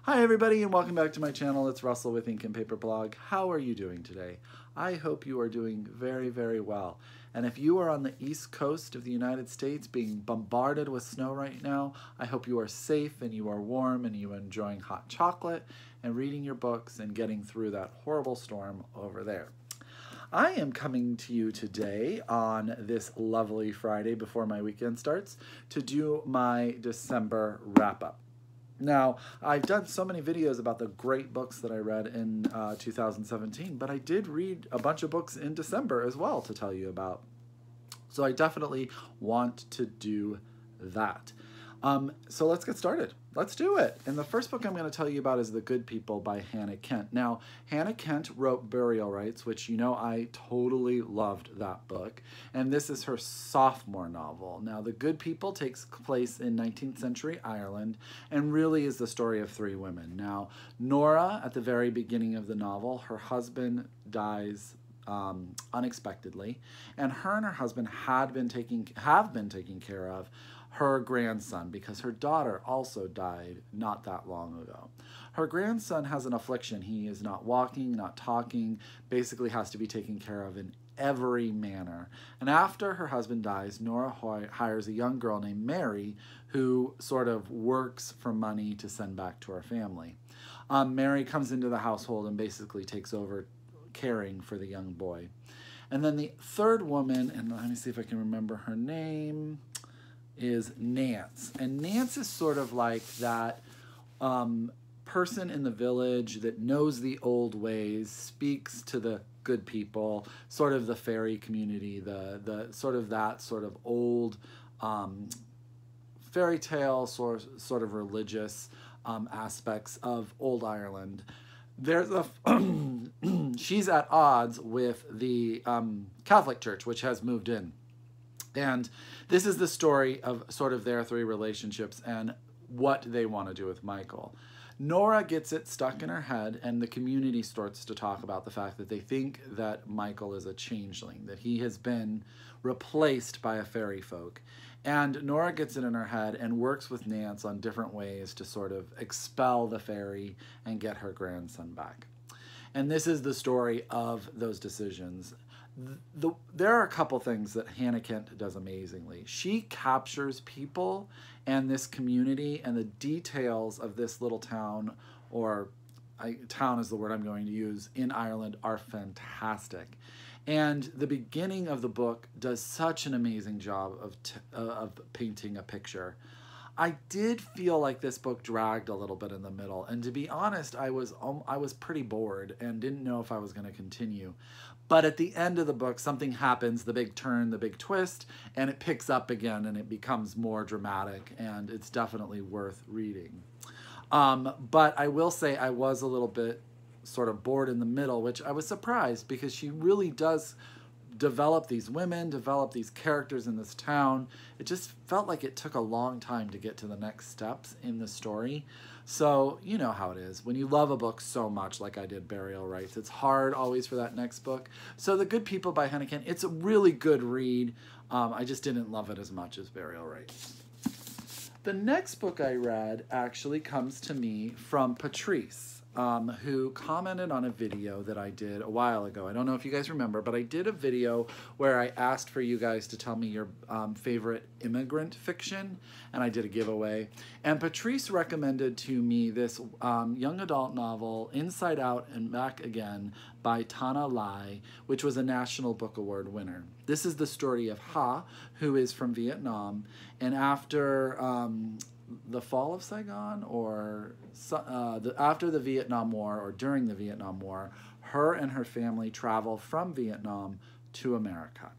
Hi everybody and welcome back to my channel. It's Russell with Ink and Paper Blog. How are you doing today? I hope you are doing very, very well. And if you are on the East Coast of the United States being bombarded with snow right now, I hope you are safe and you are warm and you are enjoying hot chocolate and reading your books and getting through that horrible storm over there. I am coming to you today on this lovely Friday before my weekend starts to do my December wrap-up. Now, I've done so many videos about the great books that I read in 2017, but I did read a bunch of books in December as well to tell you about. So I definitely want to do that. So let's get started. Let's do it. And the first book I'm going to tell you about is The Good People by Hannah Kent. Now, Hannah Kent wrote Burial Rites, which you know I totally loved that book. And this is her sophomore novel. Now, The Good People takes place in 19th century Ireland and really is the story of three women. Now, Nora, at the very beginning of the novel, her husband dies unexpectedly, and her and her husband have been taking care of her grandson because her daughter also died not that long ago. Her grandson has an affliction. He is not walking, not talking, basically has to be taken care of in every manner. And after her husband dies, Nora hires a young girl named Mary who sort of works for money to send back to her family. Mary comes into the household and basically takes over caring for the young boy. And then the third woman, and let me see if I can remember her name, is Nance. And Nance is sort of like that person in the village that knows the old ways, speaks to the good people, sort of the fairy community, the sort of old fairy tale sort of religious aspects of old Ireland. There's a she's at odds with the Catholic Church, which has moved in. And this is the story of sort of their three relationships and what they want to do with Michael. Nora gets it stuck in her head, and the community starts to talk about the fact that they think that Michael is a changeling, that he has been replaced by a fairy folk. And Nora gets it in her head and works with Nance on different ways to sort of expel the fairy and get her grandson back. And this is the story of those decisions. There are a couple things that Hannah Kent does amazingly. She captures people and this community and the details of this little town, or town is the word I'm going to use, in Ireland are fantastic. And the beginning of the book does such an amazing job of painting a picture. I did feel like this book dragged a little bit in the middle, and to be honest, I was pretty bored and didn't know if I was going to continue. But at the end of the book, something happens, the big turn, the big twist, and it picks up again and it becomes more dramatic, and it's definitely worth reading. But I will say I was a little bit sort of bored in the middle, which I was surprised because she really does develop these women, develop these characters in this town. It just felt like it took a long time to get to the next steps in the story. So you know how it is. When you love a book so much, like I did Burial Rites, it's hard always for that next book. So The Good People by Hannah Kent, it's a really good read. I just didn't love it as much as Burial Rites. The next book I read actually comes to me from Patrice, who commented on a video that I did a while ago. I don't know if you guys remember, but I did a video where I asked for you guys to tell me your favorite immigrant fiction, and I did a giveaway. And Patrice recommended to me this young adult novel, Inside Out and Back Again, by Thanhha, which was a National Book Award winner. This is the story of Ha, who is from Vietnam, and after the fall of Saigon, or after the Vietnam War, or during the Vietnam War, her and her family travel from Vietnam to America.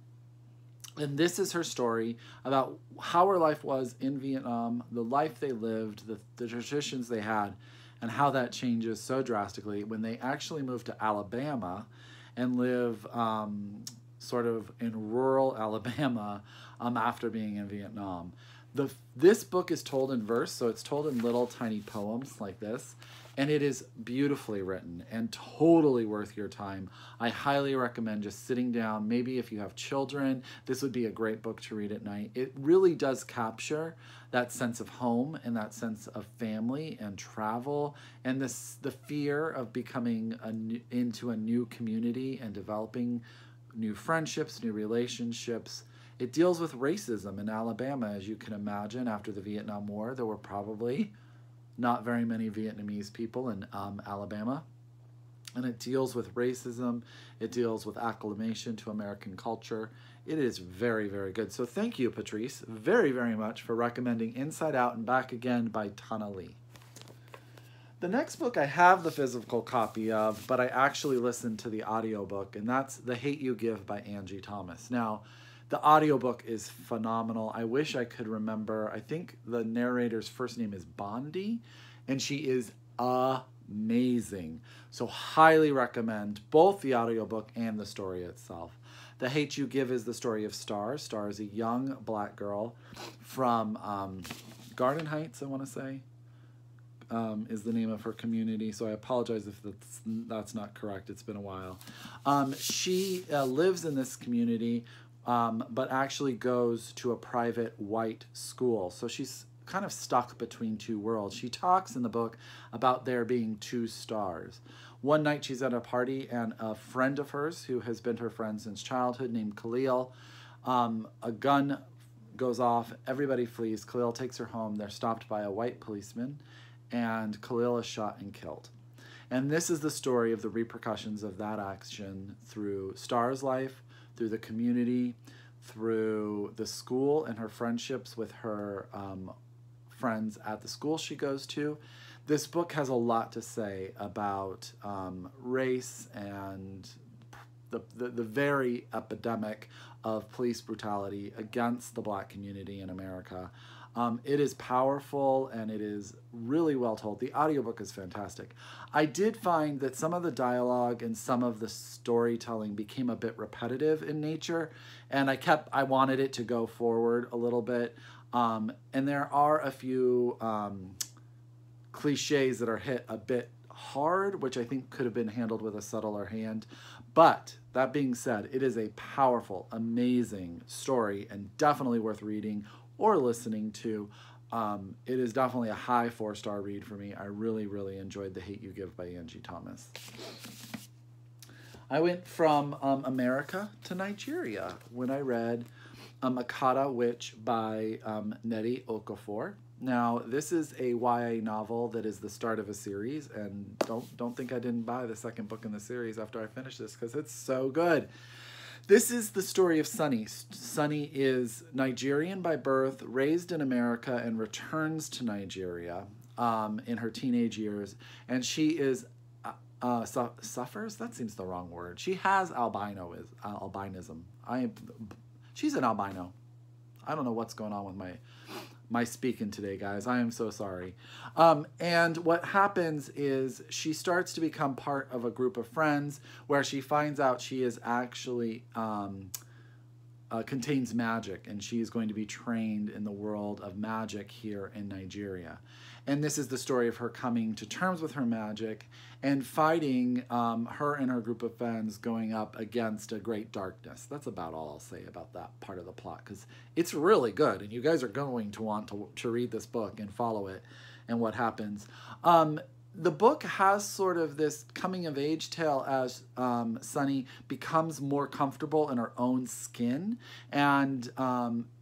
And this is her story about how her life was in Vietnam, the life they lived, the traditions they had, and how that changes so drastically when they actually move to Alabama and live sort of in rural Alabama after being in Vietnam. This book is told in verse, so it's told in little tiny poems like this, and it is beautifully written and totally worth your time. I highly recommend just sitting down. Maybe if you have children, this would be a great book to read at night. It really does capture that sense of home and that sense of family and travel and the fear of becoming into a new community and developing new friendships, new relationships. It deals with racism in Alabama, as you can imagine. After the Vietnam War, there were probably not very many Vietnamese people in Alabama. And it deals with racism. It deals with acclimation to American culture. It is very, very good. So thank you, Patrice, very, very much for recommending Inside Out and Back Again by Thanhha Lee. The next book I have the physical copy of, but I actually listened to the audiobook, and that's The Hate U Give by Angie Thomas. Now, the audiobook is phenomenal. I wish I could remember. I think the narrator's first name is Bondi, and she is amazing. So highly recommend both the audiobook and the story itself. The Hate U Give is the story of Star. Star is a young black girl from Garden Heights, I want to say, is the name of her community. So I apologize if that's not correct. It's been a while. She lives in this community, but actually goes to a private white school. So she's kind of stuck between two worlds. She talks in the book about there being two stars. One night she's at a party, and a friend of hers, who has been her friend since childhood, named Khalil, a gun goes off, everybody flees, Khalil takes her home, they're stopped by a white policeman, and Khalil is shot and killed. And this is the story of the repercussions of that action through Star's life, through the community, through the school and her friendships with her friends at the school she goes to. This book has a lot to say about race and the very epidemic of police brutality against the black community in America. It is powerful and it is really well told. The audiobook is fantastic. I did find that some of the dialogue and some of the storytelling became a bit repetitive in nature, and I wanted it to go forward a little bit. And there are a few cliches that are hit a bit hard, which I think could have been handled with a subtler hand. But that being said, it is a powerful, amazing story and definitely worth reading or listening to. It is definitely a high 4-star read for me. I really, really enjoyed The Hate U Give by Angie Thomas. I went from America to Nigeria when I read Akata Witch by Nnedi Okorafor. Now, this is a YA novel that is the start of a series, and don't think I didn't buy the second book in the series after I finished this, because it's so good. This is the story of Sunny. Sunny is Nigerian by birth, raised in America, and returns to Nigeria in her teenage years. And she is suffers? That seems the wrong word. She has albinism. She's an albino. I don't know what's going on with my speaking today, guys. I am so sorry. And what happens is she starts to become part of a group of friends where she finds out she is actually contains magic, and she's going to be trained in the world of magic here in Nigeria. And this is the story of her coming to terms with her magic and fighting her and her group of friends going up against a great darkness. That's about all I'll say about that part of the plot, because it's really good, and you guys are going to want to read this book and follow it and what happens. The book has sort of this coming-of-age tale as Sunny becomes more comfortable in her own skin, and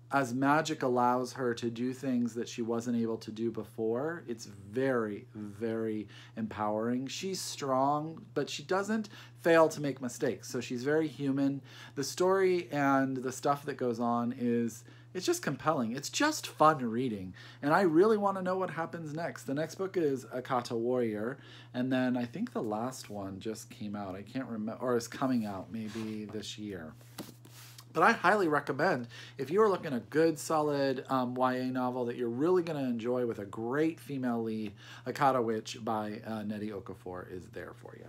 as magic allows her to do things that she wasn't able to do before. It's very, very empowering. She's strong, but she doesn't fail to make mistakes, so she's very human. The story and the stuff that goes on it's just compelling. It's just fun reading, and I really want to know what happens next. The next book is Akata Warrior, and then I think the last one just came out. I can't remember, or is coming out maybe this year. But I highly recommend, if you are looking at a good, solid YA novel that you're really going to enjoy with a great female lead, Akata Witch by Nnedi Okorafor is there for you.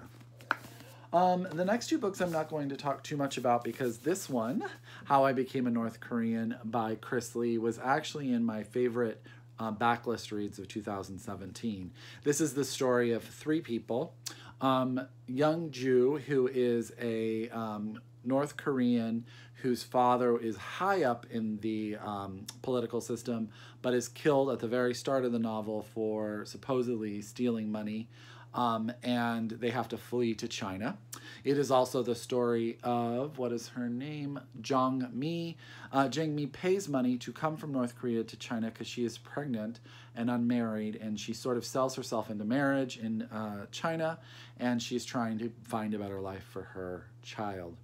The next two books I'm not going to talk too much about because this one, How I Became a North Korean by Krys, was actually in my favorite backlist reads of 2017. This is the story of three people. Young Ju, who is a North Korean whose father is high up in the political system, but is killed at the very start of the novel for supposedly stealing money. And they have to flee to China. It is also the story of, what is her name? Jang Mi. Jang Mi pays money to come from North Korea to China because she is pregnant and unmarried, and she sort of sells herself into marriage in China, and she's trying to find a better life for her child.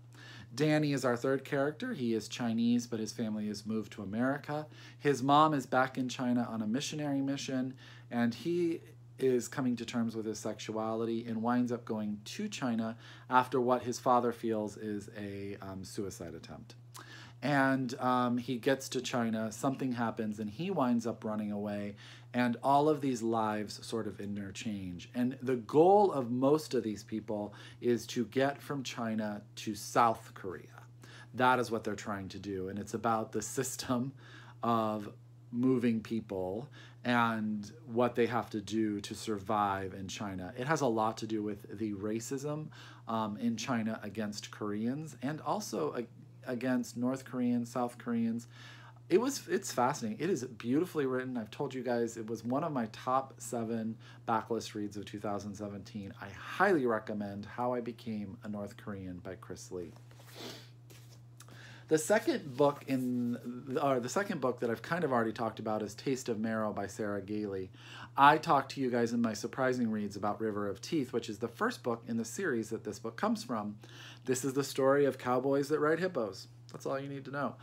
Danny is our third character. He is Chinese, but his family has moved to America. His mom is back in China on a missionary mission, and he is coming to terms with his sexuality and winds up going to China after what his father feels is a suicide attempt. And he gets to China, something happens, and he winds up running away, and all of these lives sort of interchange. And the goal of most of these people is to get from China to South Korea. That is what they're trying to do, and it's about the system of moving people and what they have to do to survive in China. It has a lot to do with the racism in China against Koreans and also against North Koreans, South Koreans. It's fascinating. It is beautifully written. I've told you guys it was one of my top 7 backlist reads of 2017. I highly recommend How I Became a North Korean by Krys. The second book that I've kind of already talked about is Taste of Marrow by Gailey. I talked to you guys in my surprising reads about River of Teeth, which is the first book in the series that this book comes from. This is the story of cowboys that ride hippos. That's all you need to know.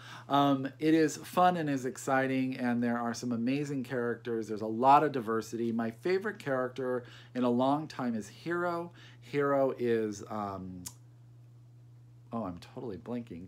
It is fun and is exciting, and there are some amazing characters. There's a lot of diversity. My favorite character in a long time is Hero. Hero is, I'm totally blanking.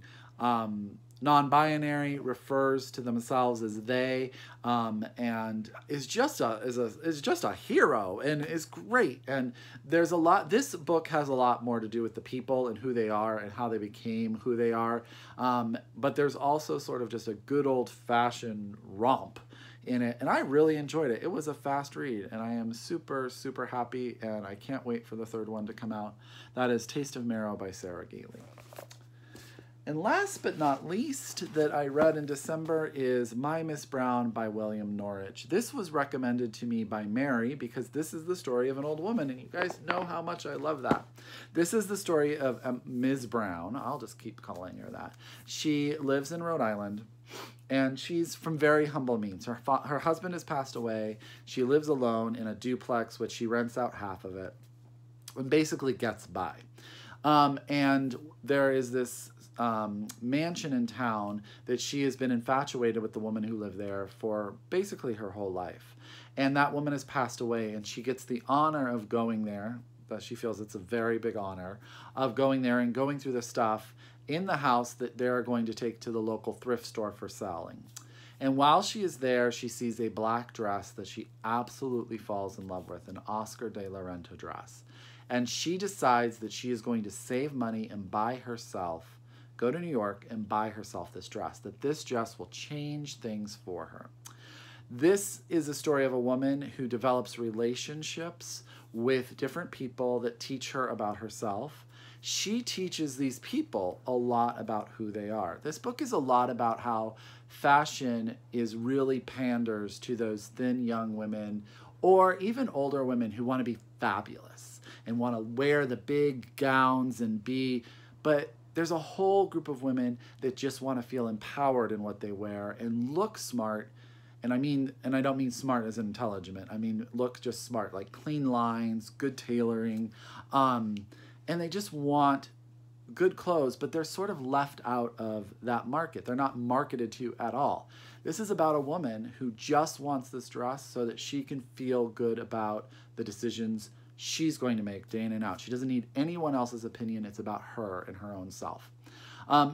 Non-binary, refers to themselves as they, and is just a hero and is great. And there's a lot. This book has a lot more to do with the people and who they are and how they became who they are. But there's also sort of just a good old-fashioned romp in it, and I really enjoyed it. It was a fast read, and I am super, super happy, and I can't wait for the third one to come out. That is Taste of Marrow by Gailey. And last but not least that I read in December is My Miss Brown by William Norwich. This was recommended to me by Mary because this is the story of an old woman, and you guys know how much I love that. This is the story of Ms. Brown. I'll just keep calling her that. She lives in Rhode Island, and she's from very humble means. Her husband has passed away. She lives alone in a duplex, which she rents out half of it, and basically gets by. And there is this mansion in town that she has been infatuated with the woman who lived there for basically her whole life. And that woman has passed away, and she gets the honor of going there. That she feels it's a very big honor of going there and going through the stuff in the house that they're going to take to the local thrift store for selling. And while she is there, she sees a black dress that she absolutely falls in love with, an Oscar de la Renta dress. And she decides that she is going to save money and buy herself, go to New York and buy herself this dress, that this dress will change things for her. This is a story of a woman who develops relationships with different people that teach her about herself. She teaches these people a lot about who they are. This book is a lot about how fashion is really panders to those thin young women or even older women who want to be fabulous and want to wear the big gowns and but there's a whole group of women that just want to feel empowered in what they wear and look smart. And I don't mean smart as intelligent. I mean look just smart, like clean lines, good tailoring. And they just want good clothes, but they're sort of left out of that market. They're not marketed to at all. This is about a woman who just wants this dress so that she can feel good about the decisions she's going to make day in and out. She doesn't need anyone else's opinion. It's about her and her own self.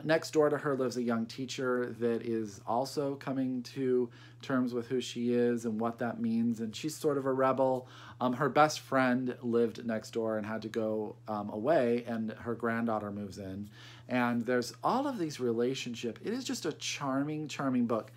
Next door to her lives a young teacher that is also coming to terms with who she is and what that means, and she's sort of a rebel. Her best friend lived next door and had to go away, and her granddaughter moves in. And there's all of these relationships. It is just a charming, charming book.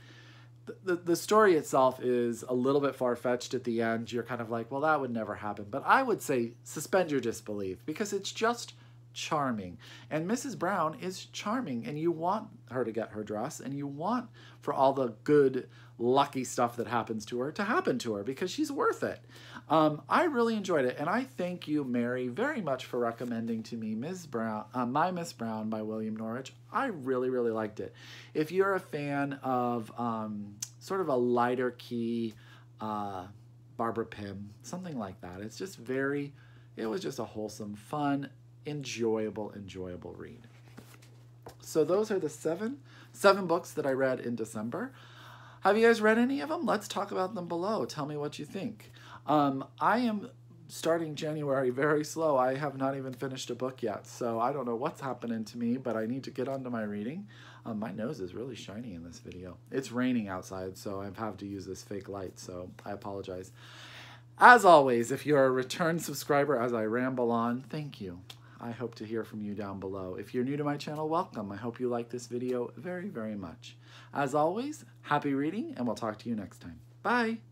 The story itself is a little bit far-fetched at the end. You're kind of like, well, that would never happen. But I would say suspend your disbelief, because it's just charming. And Mrs. Brown is charming, and you want her to get her dress, and you want for all the good, lucky stuff that happens to her to happen to her, because she's worth it. I really enjoyed it, and I thank you, Mary, very much for recommending to me Ms. Brown, My Miss Brown by William Norwich. I really, really liked it. If you're a fan of sort of a lighter key Barbara Pym, something like that, it's just it was just a wholesome, fun, enjoyable read. So those are the seven books that I read in December. Have you guys read any of them? Let's talk about them below. Tell me what you think. I am starting January very slow. I have not even finished a book yet, so I don't know what's happening to me, but I need to get onto my reading. My nose is really shiny in this video. It's raining outside, so I have to use this fake light, so I apologize. As always, if you're a return subscriber as I ramble on, thank you. I hope to hear from you down below. If you're new to my channel, welcome. I hope you like this video very, very much. As always, happy reading, and we'll talk to you next time. Bye!